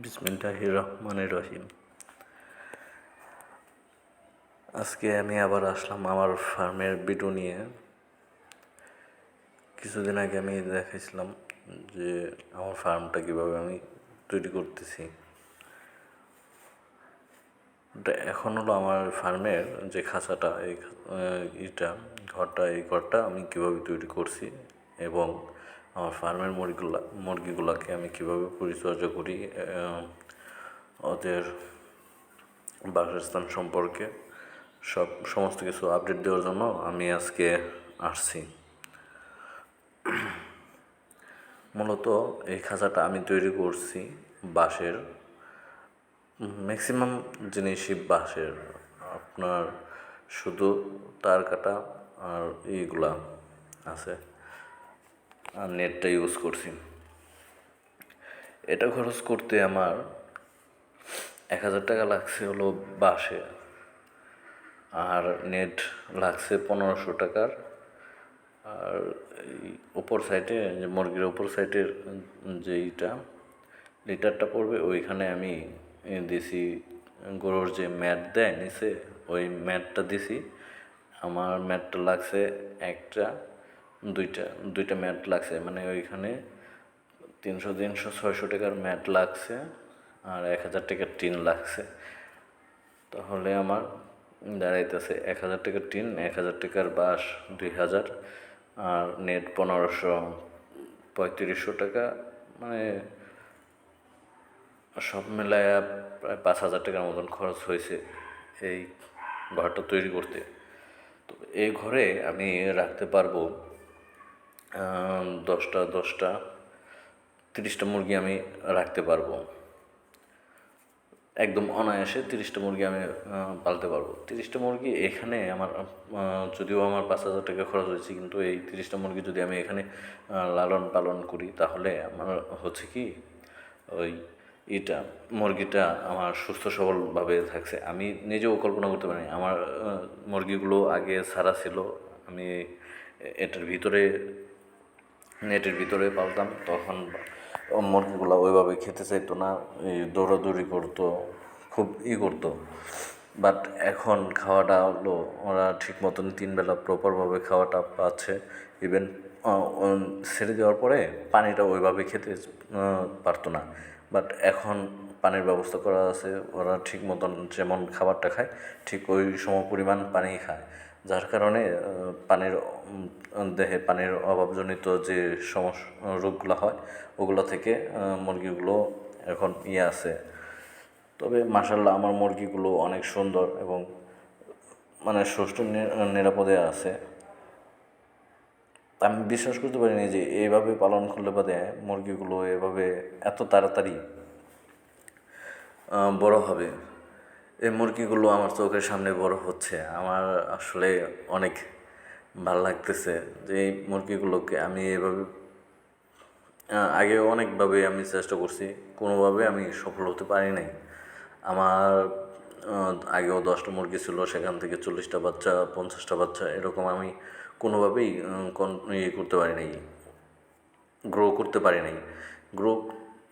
বিসমিল্লাহির রহমানির রহিম। আজকে আমি আবার আসলাম আমার ফার্মের ভিডিও নিয়ে। কিছুদিন আগে আমি দেখাইছিলাম যে আমার ফার্মটা কীভাবে আমি তৈরি করতেছি। এখন হলো আমার ফার্মের যে খাঁচাটা, এই ঘরটা আমি কীভাবে তৈরি করছি এবং আমার ফার্মের মুরগিগুলাকে আমি কীভাবে পরিচর্যা করি, ওদের বাসস্থান সম্পর্কে সমস্ত কিছু আপডেট দেওয়ার জন্য আমি আজকে আসছি। মূলত এই খাঁচাটা আমি তৈরি করছি বাঁশের, ম্যাক্সিমাম জিনিসই বাঁশের। আপনার শুধু তার কাটা আর এইগুলা আছে, আর নেটটা ইউজ করছি। এটা খরচ করতে আমার 1,000 টাকা লাগছে হলো বাঁশে, আর নেট লাগছে 1500 টাকার। আর এই উপর সাইডে যে মুরগির উপর সাইডের যেইটা লিটারটা পড়বে, ওইখানে আমি দিছি গরুর যে ম্যাট দেয় নিচে, ওই ম্যাটটা দিছি। আমার ম্যাটটা লাগছে দুইটা ম্যাট লাগছে, মানে ওইখানে 300 টাকার ম্যাট লাগছে আর 1,000 টাকার টিন লাগছে। তাহলে আমার দাঁড়াইতেছে 1,000 টাকার টিন, 1,000 টাকার বাঁশ 2,000, আর নেট 3500 টাকা, মানে সব মিলায় প্রায় 5,000 টাকার মতন খরচ হয়েছে এই ঘরটা তৈরি করতে। তো এই ঘরে আমি রাখতে পারবো 30টা মুরগি আমি রাখতে পারবো। একদম অনায়াসে 30টা মুরগি আমি পালতে পারবো। 30টা মুরগি এখানে আমার, যদিও আমার 5,000 টাকা খরচ হয়েছে, কিন্তু এই 30টা মুরগি যদি আমি এখানে লালন পালন করি, তাহলে আমার হচ্ছে কি, ওই মুরগিটা আমার সুস্থ সবলভাবে থাকছে। আমি নিজেও কল্পনা করতে পারিনি। আমার মুরগিগুলো আগে ছাড়া ছিল, আমি নেটের ভিতরে পালতাম। তখন মুরগিগুলো ওইভাবে খেতে চাইতো না, দৌড়াদৌড়ি করতো, খুব করতো। বাট এখন খাওয়াটা হলো, ওরা ঠিক মতন 3 বেলা প্রপারভাবে খাওয়াটা পাচ্ছে। ইভেন ছেড়ে দেওয়ার পরে পানিটা ওইভাবে খেতে পারতো না, বাট এখন পানির ব্যবস্থা করা আছে। ওরা ঠিক মতন যেমন খাবারটা খায়, ঠিক ওই পরিমাণ পানি খায়, যার কারণে দেহে পানির অভাবজনিত যে রোগগুলো হয়, ওগুলো থেকে মুরগিগুলো এখন আছে। তবে মাশাআল্লাহ আমার মুরগিগুলো অনেক সুন্দর এবং মানে সুষ্ঠু নিরাপদে আছে। আমি বিশ্বাস করতে পারিনি যে এইভাবে পালন করলে বাদে মুরগিগুলো এভাবে এত তাড়াতাড়ি বড় হবে। এই মুরগিগুলো আমার চোখের সামনে বড় হচ্ছে, আমার আসলে অনেক ভালো লাগতেছে যে এই মুরগিগুলোকে আমি এভাবে আগে অনেকভাবে আমি চেষ্টা করছি, কোনোভাবে আমি সফল হতে পারি নাই। আমার আগেও 10টা মুরগি ছিল, সেখান থেকে 40টা বাচ্চা, 50টা বাচ্চা, এরকম আমি কোনোভাবেই করতে পারি নাই, গ্রো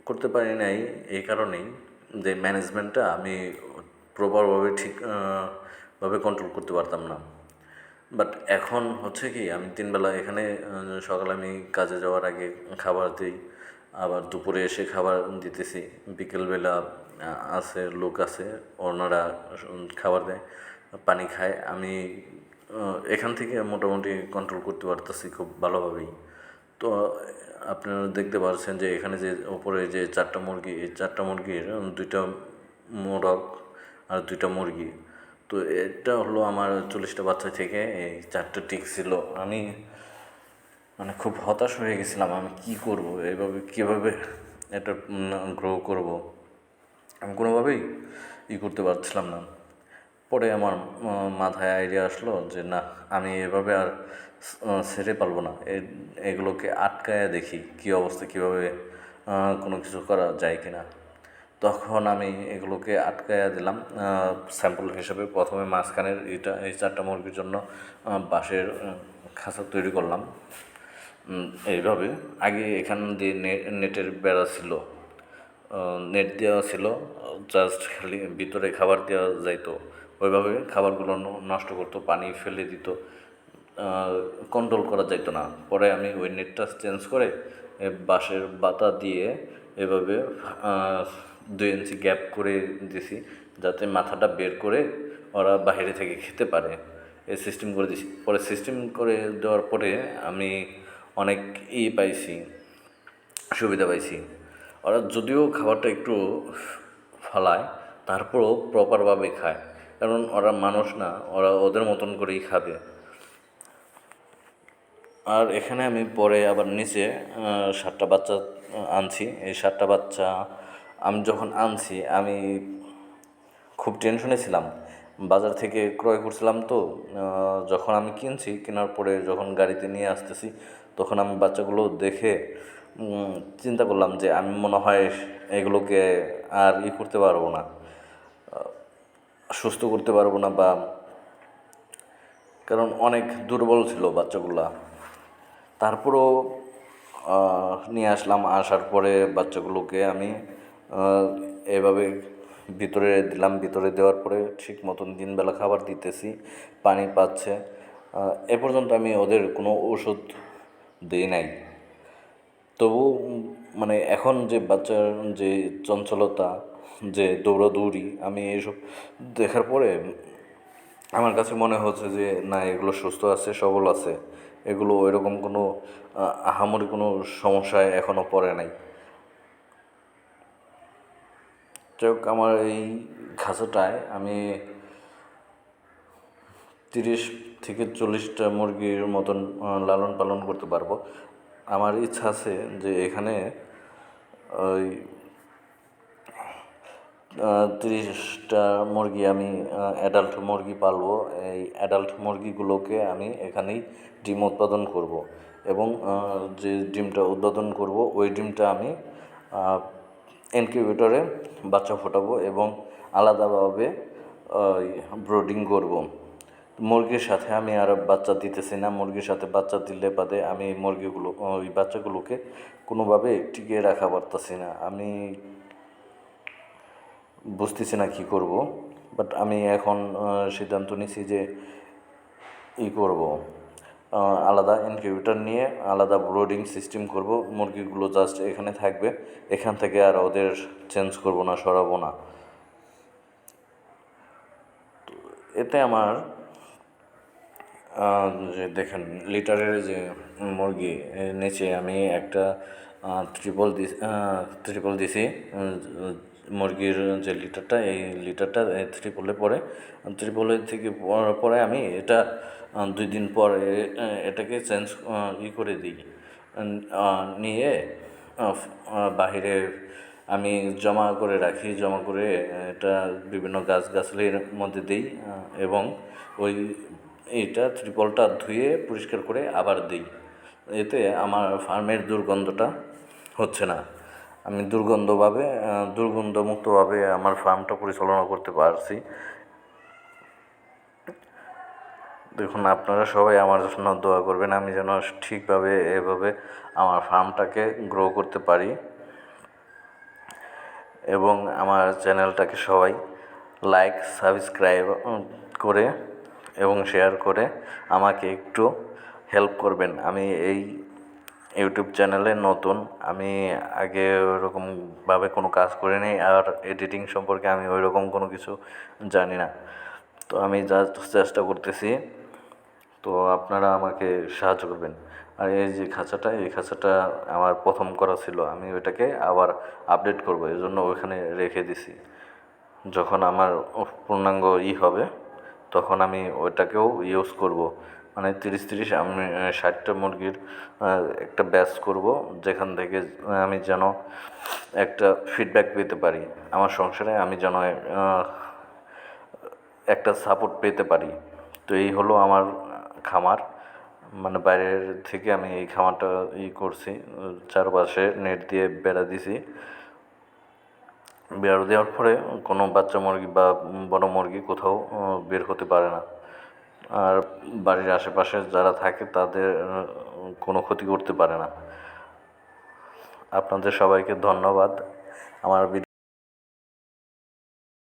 করতে পারি নাই। এই কারণেই যে ম্যানেজমেন্টটা আমি প্রপারভাবে ভাবে কন্ট্রোল করতে পারতাম না। বাট এখন হচ্ছে কি, আমি 3 বেলা এখানে, সকালে আমি কাজে যাওয়ার আগে খাবার দিই, আবার দুপুরে এসে খাবার দিতেছি, বিকেলবেলা লোক আছে, ওনারা খাবার দেয়, পানি খায়। আমি এখান থেকে মোটামুটি কন্ট্রোল করতে পারতেছি খুব ভালোভাবেই। তো আপনারা দেখতে পাচ্ছেন যে এখানে যে ওপরে যে 4টা মুরগি, এই 4টা মুরগির 2টা মোরগ আর 2টা মুরগি। তো এটা হলো আমার 40টা বাচ্চা থেকে এই 4টা টিক ছিল। আমি মানে খুব হতাশ হয়ে গেছিলাম, আমি কি করব, কীভাবে এটা গ্রো করব, আমি কোনোভাবেই করতে পারছিলাম না। পরে আমার মাথায় আইডিয়া আসলো যে না, আমি এভাবে আর ছেড়ে পারবো না, এগুলোকে আটকায়া দেখি কী অবস্থা, কীভাবে কোনো কিছু করা যায় কি না। তখন আমি এগুলোকে আটকায়া দিলাম স্যাম্পল হিসেবে। প্রথমে মাঝখানের এই 4টা মুরগির জন্য বাঁশের খাঁচা তৈরি করলাম। এইভাবে আগে এখান দিয়ে নেটের বেড়া ছিল, নেট দেওয়া ছিল, জাস্ট খালি ভিতরে খাবার দেওয়া যাইতো, ওইভাবে খাবারগুলো নষ্ট করতো, পানি ফেলে দিত, কন্ট্রোল করা যাইতো না। পরে আমি ওই নেটটা চেঞ্জ করে বাঁশের বাতা দিয়ে এভাবে 2 ইঞ্চি গ্যাপ করে দিছি, যাতে মাথাটা বের করে ওরা বাইরে থেকে খেতে পারে, এই সিস্টেম করে দিছি। পরে সিস্টেম করে দেওয়ার পরে আমি অনেক পাইছি, সুবিধা পাইছি। ওরা যদিও খাবারটা একটু ফালায়, তারপরও প্রপারভাবে খায়, কারণ ওরা মানুষ না, ওরা ওদের মতন করেই খাবে। আর এখানে আমি পরে আবার নিচে 7টা বাচ্চা আনছি। এই 7টা বাচ্চা আমি যখন আনছি, আমি খুব টেনশনে ছিলাম। বাজার থেকে ক্রয় করছিলাম তো, যখন আমি কিনছি, কেনার পরে যখন গাড়িতে নিয়ে আসতেছি, তখন আমি বাচ্চাগুলো দেখে চিন্তা করলাম যে আমি মনে হয় এগুলোকে আর করতে পারবো না, সুস্থ করতে পারবো না, বা কারণ অনেক দুর্বল ছিল বাচ্চাগুলা। তারপরও নিয়ে আসলাম। আসার পরে বাচ্চাগুলোকে আমি এভাবে ভিতরে দিলাম। ভিতরে দেওয়ার পরে ঠিক মতন দিনবেলা খাবার দিতেছি, পানি পাচ্ছে। এ পর্যন্ত আমি ওদের কোনো ওষুধ দিই নাই। তবু মানে এখন যে বাচ্চার যে চঞ্চলতা, যে দৌড়াদৌড়ি, আমি এইসব দেখার পরে আমার কাছে মনে হচ্ছে যে না, এগুলো সুস্থ আছে, সবল আছে, এগুলো এরকম কোনো আহামরি কোনো সমস্যায় এখনও পড়ে নাই। যাই হোক, আমার এই খাঁচাটায় আমি 30 থেকে 40টা মুরগির মতন লালন পালন করতে পারবো। আমার ইচ্ছা আছে যে এখানে ওই 30টা মুরগি আমি অ্যাডাল্ট মুরগি পালবো। এই অ্যাডাল্ট মুরগিগুলোকে আমি এখানেই ডিম উৎপাদন করব, এবং যে ডিমটা উৎপাদন করব ওই ডিমটা আমি ইনকিউবেটরে বাচ্চা ফোটাবো এবং আলাদাভাবে ব্রোডিং করব। মুরগির সাথে আমি আর বাচ্চা দিতেছি না। মুরগির সাথে বাচ্চা দিলে বাদে আমি ওই বাচ্চাগুলোকে কোনোভাবে টিকিয়ে রাখা পারতাছি না। আমি বুঝতেছি না কী করব। বাট আমি এখন সিদ্ধান্ত নিছি যে করব, আলাদা ইনকিউবেটর নিয়ে আলাদা ব্রোডিং সিস্টেম করব। মুরগিগুলো জাস্ট এখানে থাকবে, এখান থেকে আর ওদের চেঞ্জ করব না, সরাবো না। এতে আমার যে দেখেন লিটারের যে মুরগি, নিচে আমি একটা ত্রিপল দিছি। মুরগির যে লিটারটা, এই লিটারটা ত্রিপলে পরে, ত্রিপলের থেকে পরে আমি এটা 2 দিন পর এটাকে চেঞ্জ করে দিই, নিয়ে বাহিরে আমি জমা করে রাখি। জমা করে এটা বিভিন্ন গাছগাছালির মধ্যে দিই, এবং ওই এইটা ত্রিপলটা ধুয়ে পরিষ্কার করে আবার দিই। এতে আমার ফার্মের দুর্গন্ধটা হচ্ছে না। আমি দুর্গন্ধমুক্তভাবে আমার ফার্মটা পরিচালনা করতে পারছি। দেখুন, আপনারা সবাই আমার জন্য দোয়া করবেন, আমি যেন ঠিকভাবে এভাবে আমার ফার্মটাকে গ্রো করতে পারি, এবং আমার চ্যানেলটাকে সবাই লাইক, সাবস্ক্রাইব করে এবং শেয়ার করে আমাকে একটু হেল্প করবেন। আমি এই ইউটিউব চ্যানেলে নতুন, আমি আগে ওরকমভাবে কোনো কাজ করিনি, আর এডিটিং সম্পর্কে আমি ওইরকম কোনো কিছু জানি না। তো আমি জাস্ট চেষ্টা করতেছি, তো আপনারা আমাকে সাহায্য করবেন। আর এই যে খাঁচাটা, এই খাঁচাটা আমার প্রথম করা ছিল, আমি ওইটাকে আবার আপডেট করব, এই জন্য ওইখানে রেখে দিছি। যখন আমার পূর্ণাঙ্গ হবে, তখন আমি ওইটাকেও ইউজ করব। মানে 30 আমি 60টা মুরগির একটা ব্যাচ করব, যেখান থেকে আমি যেন একটা ফিডব্যাক পেতে পারি আমার সংসারে, আমি যেন একটা সাপোর্ট পেতে পারি। তো এই হলো আমার খামার। মানে বাইরের থেকে আমি এই খামারটা করছি, চারপাশে নেট দিয়ে বেড়া দিছি। বেড়া দেওয়ার পরে কোনো বাচ্চা মুরগি বা বড় মুরগি কোথাও বের হতে পারে না, আর বাড়ির আশেপাশে যারা থাকে তাদের কোনো ক্ষতি করতে পারে না। আপনাদের সবাইকে ধন্যবাদ। আমার ভিডিও